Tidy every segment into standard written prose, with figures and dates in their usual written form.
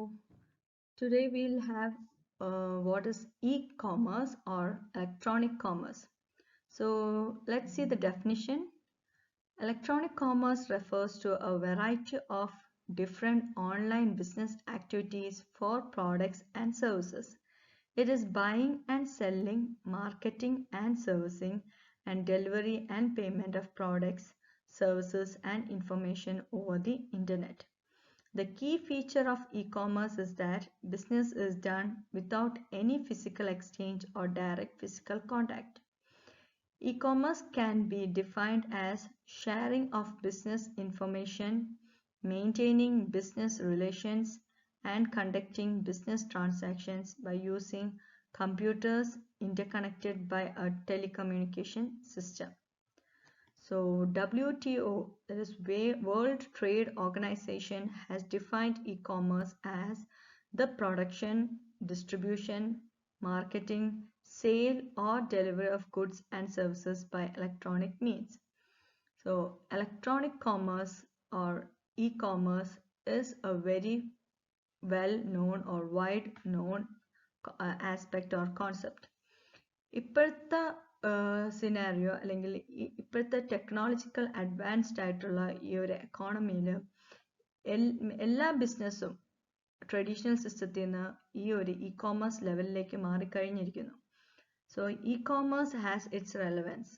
So today we'll have what is e-commerce or electronic commerce. So let's see the definition. Electronic commerce refers to a variety of different online business activities for products and services. It is buying and selling, marketing and servicing, and delivery and payment of products, services, and information over the internet. The key feature of e-commerce is that business is done without any physical exchange or direct physical contact. E-commerce can be defined as sharing of business information, maintaining business relations, and conducting business transactions by using computers interconnected by a telecommunication system. So WTO, that is World Trade Organization, has defined e-commerce as the production, distribution, marketing, sale or delivery of goods and services by electronic means. So electronic commerce or e-commerce is a very well known or wide known aspect or concept. ഇപ്പോഴത്തെ scenario അല്ലെങ്കിൽ ഇപ്പോഴത്തെ technological advanced ആയിട്ടുള്ള ഈ ഒരു എക്കോണമിയിൽ എല്ലാ ബിസിനസ്സും traditional സിസ്റ്റത്തിൽ നിന്ന് ഈ ഒരു ഇ കോമേഴ്സ് ലെവലിലേക്ക് മാറിക്കഴിഞ്ഞിരിക്കുന്നു. So e commerce has its relevance.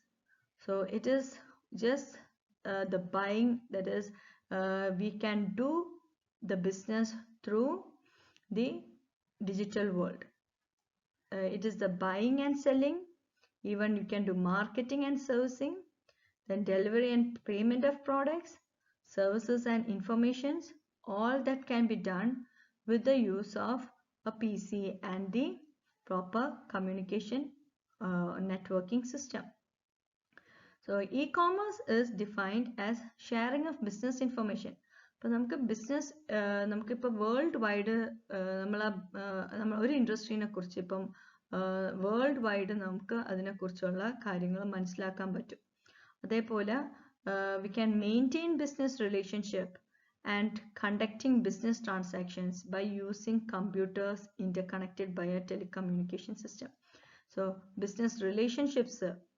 So it is just the buying, that is we can do the business through the digital world. It is the buying and selling, even you can do marketing and servicing, then delivery and payment of products, services and informations, all that can be done with the use of a PC and the proper communication networking system. So e-commerce is defined as sharing of business information. അപ്പോൾ നമുക്ക് business നമുക്കിപ്പോൾ world wide നമ്മൾ ഒരു ഇൻഡസ്ട്രീനെ കുറിച്ച് ഇപ്പം world wide നമുക്ക് അതിനെക്കുറിച്ചുള്ള കാര്യങ്ങൾ മനസ്സിലാക്കാൻ പറ്റും. അതേപോലെ we can maintain business relationship and conducting business transactions by using computers interconnected by a telecommunication system. So business relationships,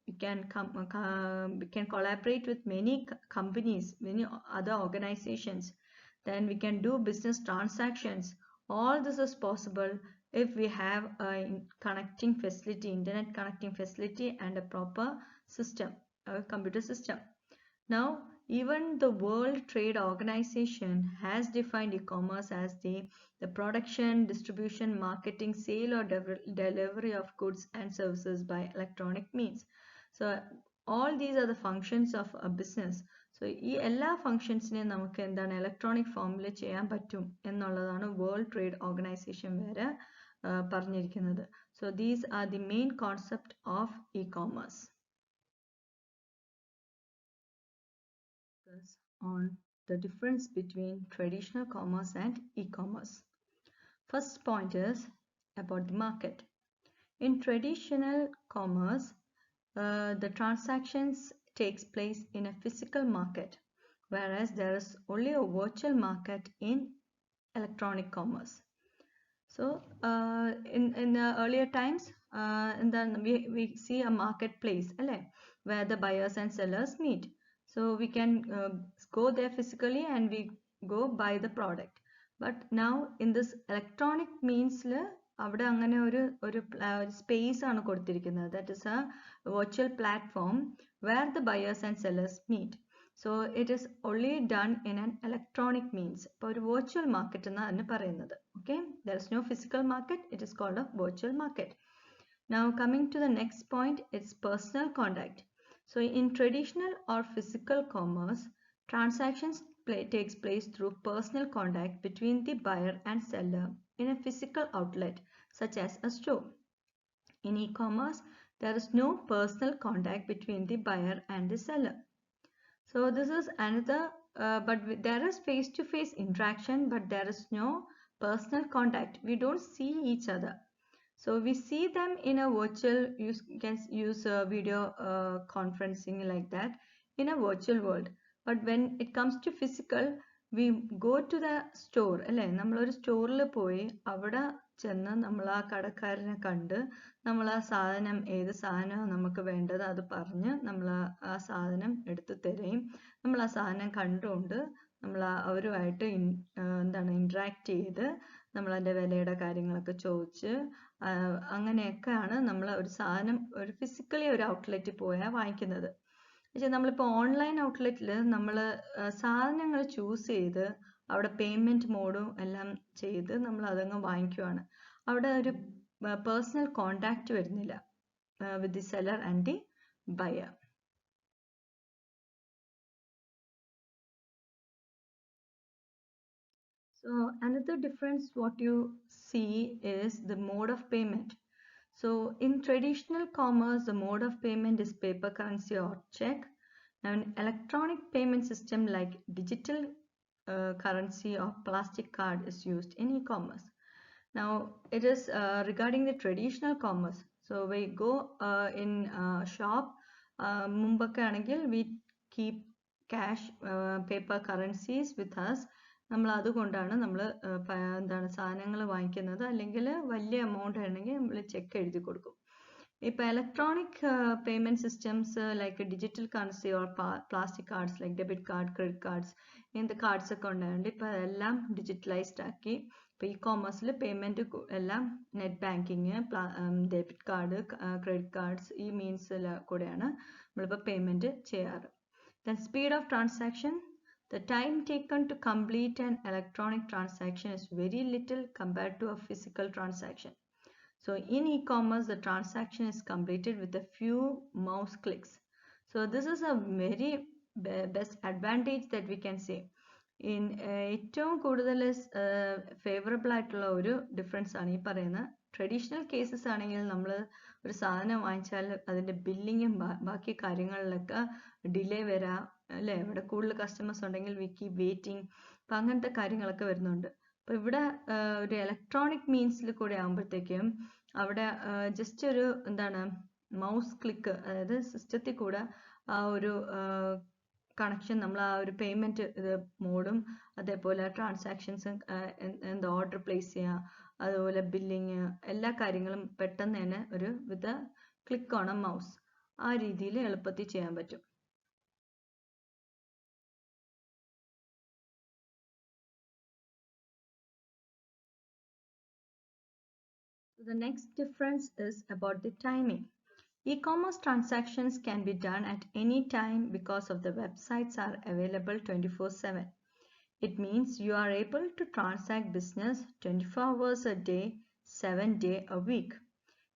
we can collaborate with many companies, many other organizations. Then we can do business transactions. All this is possible if we have a connecting facility, internet connecting facility and a proper system, a computer system. Now, even the World Trade Organization has defined e-commerce as the production, distribution, marketing, sale or delivery of goods and services by electronic means. So all these are the functions of a business. So ഈ എല്ലാ ഫങ്ഷൻസിനെയും നമുക്ക് എന്താണ് electronic ഫോമിൽ ചെയ്യാൻ പറ്റും എന്നുള്ളതാണ് world trade organisation വരെ പറഞ്ഞിരിക്കുന്നത്. So these are the main concept of e-commerce. On the difference between traditional commerce and e-commerce. First point is about the market. In traditional commerce, the transactions takes place in a physical market, whereas there is only a virtual market in electronic commerce. So in the earlier times, and then we see a marketplace where the buyers and sellers meet. So we can go there physically and we go buy the product. But now in this electronic means അവിടെ അങ്ങനെ ഒരു space ആണ് കൊടുത്തിരിക്കുന്നത്. That is a virtual platform where the buyers and sellers meet. So it is only done in an electronic means. ഇപ്പോൾ ഒരു virtual market എന്നാണ് അതിന് പറയുന്നത്. Okay, there is no physical market, it is called a virtual market. Now coming to the next point, it's personal contact. So in traditional or physical commerce, transactions takes place through personal contact between the buyer and seller in a physical outlet such as a store. In e-commerce, there is no personal contact between the buyer and the seller. So this is another, but there is face-to-face interaction, but there is no personal contact. We don't see each other. So we see them in a virtual, you can use video conferencing like that in a virtual world. But when it comes to physical, we go to the store അല്ലേ, നമ്മളൊരു സ്റ്റോറിൽ പോയി അവിടെ ചെന്ന് നമ്മൾ ആ കടക്കാരനെ കണ്ട് നമ്മൾ ആ സാധനം ഏത് സാധനമാണ് നമുക്ക് വേണ്ടത് അത് പറഞ്ഞ് നമ്മൾ ആ സാധനം എടുത്ത് തരുകയും നമ്മൾ ആ സാധനം കണ്ടുകൊണ്ട് നമ്മൾ അവരുമായിട്ട് എന്താണ് ഇൻട്രാക്ട് ചെയ്ത് നമ്മൾ അതിൻ്റെ വിലയുടെ കാര്യങ്ങളൊക്കെ ചോദിച്ച് അങ്ങനെയൊക്കെയാണ് നമ്മൾ ഒരു സാധനം ഒരു ഫിസിക്കലി ഒരു ഔട്ട്ലെറ്റിൽ പോയാൽ വാങ്ങിക്കുന്നത്. പക്ഷെ നമ്മളിപ്പോൾ ഓൺലൈൻ ഔട്ട്ലെറ്റിൽ നമ്മൾ സാധനങ്ങൾ ചൂസ് ചെയ്ത് അവിടെ പേയ്മെൻറ്റ് മോഡും എല്ലാം ചെയ്ത് നമ്മൾ അതങ്ങ് വാങ്ങിക്കുവാണ്. അവിടെ ഒരു പേഴ്സണൽ കോണ്ടാക്റ്റ് വരുന്നില്ല with the seller and the buyer. So another difference what you see is the mode of payment. So in traditional commerce, the mode of payment is paper currency or check. Now an electronic payment system like digital currency or plastic card is used in e-commerce. Now it is regarding the traditional commerce. So we go in shop, മുമ്പൊക്കെ ആണെങ്കിൽ we keep cash paper currencies with us. നമ്മൾ അതുകൊണ്ടാണ് നമ്മൾ എന്താണ് സാധനങ്ങൾ വാങ്ങിക്കുന്നത്. അല്ലെങ്കിൽ വലിയ എമൗണ്ട് ആണെങ്കിൽ നമ്മൾ ചെക്ക് എഴുതി കൊടുക്കും. ഇപ്പോൾ electronic payment systems like digital currency or plastic cards like debit card, credit cards ഇങ്ങനത്തെ കാർഡ്സ് ഒക്കെ ഉണ്ടായതുകൊണ്ട് ഇപ്പോൾ അതെല്ലാം ഡിജിറ്റലൈസ്ഡ് ആക്കി. ഇപ്പോൾ ഇ കോമേഴ്സിൽ പേയ്മെൻറ്റ് എല്ലാം net banking, debit card, credit cards ഈ മീൻസിൽ കൂടെയാണ് നമ്മളിപ്പോൾ പേയ്മെൻറ്റ് ചെയ്യാറ്. Then speed of transaction. The time taken to complete an electronic transaction is very little compared to a physical transaction. So in e-commerce, the transaction is completed with a few mouse clicks. So this is a very best advantage that we can say. In ഏറ്റവും കൂടുതൽ favourable ആയിട്ടുള്ള ഒരു difference ആണ് ഈ പറയുന്ന. Traditional cases ആണെങ്കിൽ നമ്മൾ ഒരു സാധനം വാങ്ങിച്ചാൽ അതിൻ്റെ ബില്ലിങ്ങും ബാക്കി കാര്യങ്ങളിലൊക്കെ ഡിലേ വരാം അല്ലേ, ഇവിടെ കൂടുതൽ കസ്റ്റമേഴ്സ് ഉണ്ടെങ്കിൽ വി കീപ് വെയിറ്റിംഗ്, അപ്പം അങ്ങനത്തെ കാര്യങ്ങളൊക്കെ വരുന്നുണ്ട്. അപ്പോൾ ഇവിടെ ഒരു ഇലക്ട്രോണിക് മീൻസിൽ കൂടെ ആകുമ്പോഴത്തേക്കും അവിടെ ജസ്റ്റ് ഒരു എന്താണ് മൗസ് ക്ലിക്ക്, അതായത് സിസ്റ്റത്തിൽ കൂടെ ആ ഒരു കണക്ഷൻ നമ്മൾ ആ ഒരു പേയ്മെൻറ്റ് മോഡും അതേപോലെ ട്രാൻസാക്ഷൻസും എന്താ ഓർഡർ പ്ലേസ് ചെയ്യുക അതുപോലെ ബില്ലിങ് എല്ലാ കാര്യങ്ങളും പെട്ടെന്ന് തന്നെ ഒരു വിത്ത് ക്ലിക്ക് ഓൺ എ മൗസ് ആ രീതിയിൽ എളുപ്പത്തിൽ ചെയ്യാൻ പറ്റും. The next difference is about the timing. E-commerce transactions can be done at any time because of the websites are available 24/7. It means you are able to transact business 24 hours a day, 7 days a week.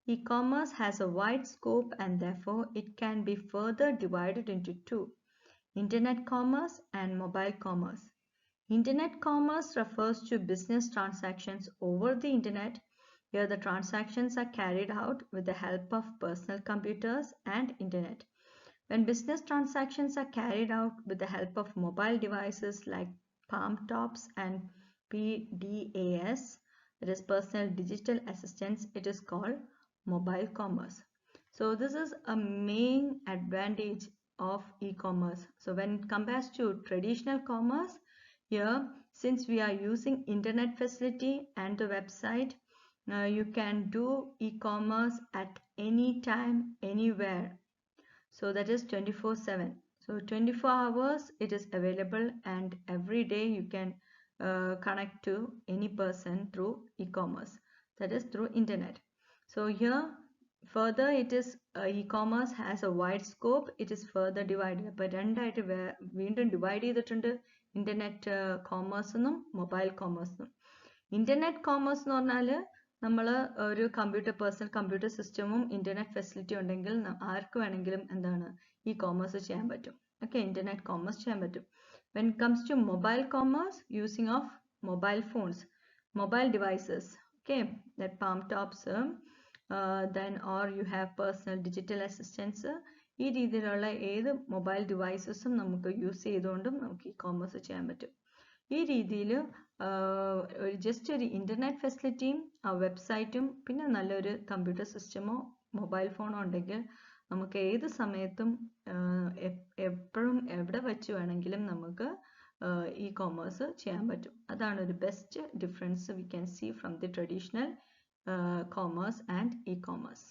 E-commerce has a wide scope and therefore it can be further divided into two: Internet commerce and mobile commerce. Internet commerce refers to business transactions over the internet. Here the transactions are carried out with the help of personal computers and internet. When business transactions are carried out with the help of mobile devices like palm tops and PDAS, that is personal digital assistants, it is called mobile commerce. So this is a main advantage of e-commerce. So when it compares to traditional commerce, here since we are using internet facility and the website, you can do e-commerce at any time, anywhere. So that is 24/7. So 24 hours it is available and every day you can connect to any person through e-commerce, that is through internet. So here further it is e-commerce has a wide scope, it is further divided. അപ്പോൾ രണ്ടായിട്ട് വീണ്ടും divide ചെയ്തിട്ടുണ്ട് internet commerce എന്നും mobile commerce എന്നും. Internet commerce എന്ന് പറഞ്ഞാൽ നമ്മൾ ഒരു പേഴ്സണൽ കമ്പ്യൂട്ടർ സിസ്റ്റമും ഇന്റർനെറ്റ് ഫെസിലിറ്റി ഉണ്ടെങ്കിൽ ആർക്ക് വേണമെങ്കിലും എന്താണ് ഈ കോമേഴ്സ് ചെയ്യാൻ പറ്റും. ഓക്കെ, ഇന്റർനെറ്റ് കോമേഴ്സ് ചെയ്യാൻ പറ്റും. When it comes to mobile commerce, using of mobile phones, mobile devices, okay, that palm tops, then or you have personal digital assistants, ഈ രീതിയിലുള്ള ഏത് മൊബൈൽ ഡിവൈസസും നമുക്ക് യൂസ് ചെയ്തുകൊണ്ടും നമുക്ക് ഈ കോമേഴ്സ് ചെയ്യാൻ പറ്റും. ഈ രീതിയിൽ ജസ്റ്റ് ഒരു ഇന്റർനെറ്റ് ഫെസിലിറ്റിയും ആ വെബ്സൈറ്റും പിന്നെ നല്ലൊരു കമ്പ്യൂട്ടർ സിസ്റ്റമോ മൊബൈൽ ഫോണോ ഉണ്ടെങ്കിൽ നമുക്ക് ഏത് സമയത്തും എപ്പോഴും എവിടെ വെച്ച് വേണമെങ്കിലും നമുക്ക് ഇ-കോമേഴ്സ് ചെയ്യാൻ പറ്റും. അതാണ് ഒരു best difference we can see from the traditional commerce and e-commerce.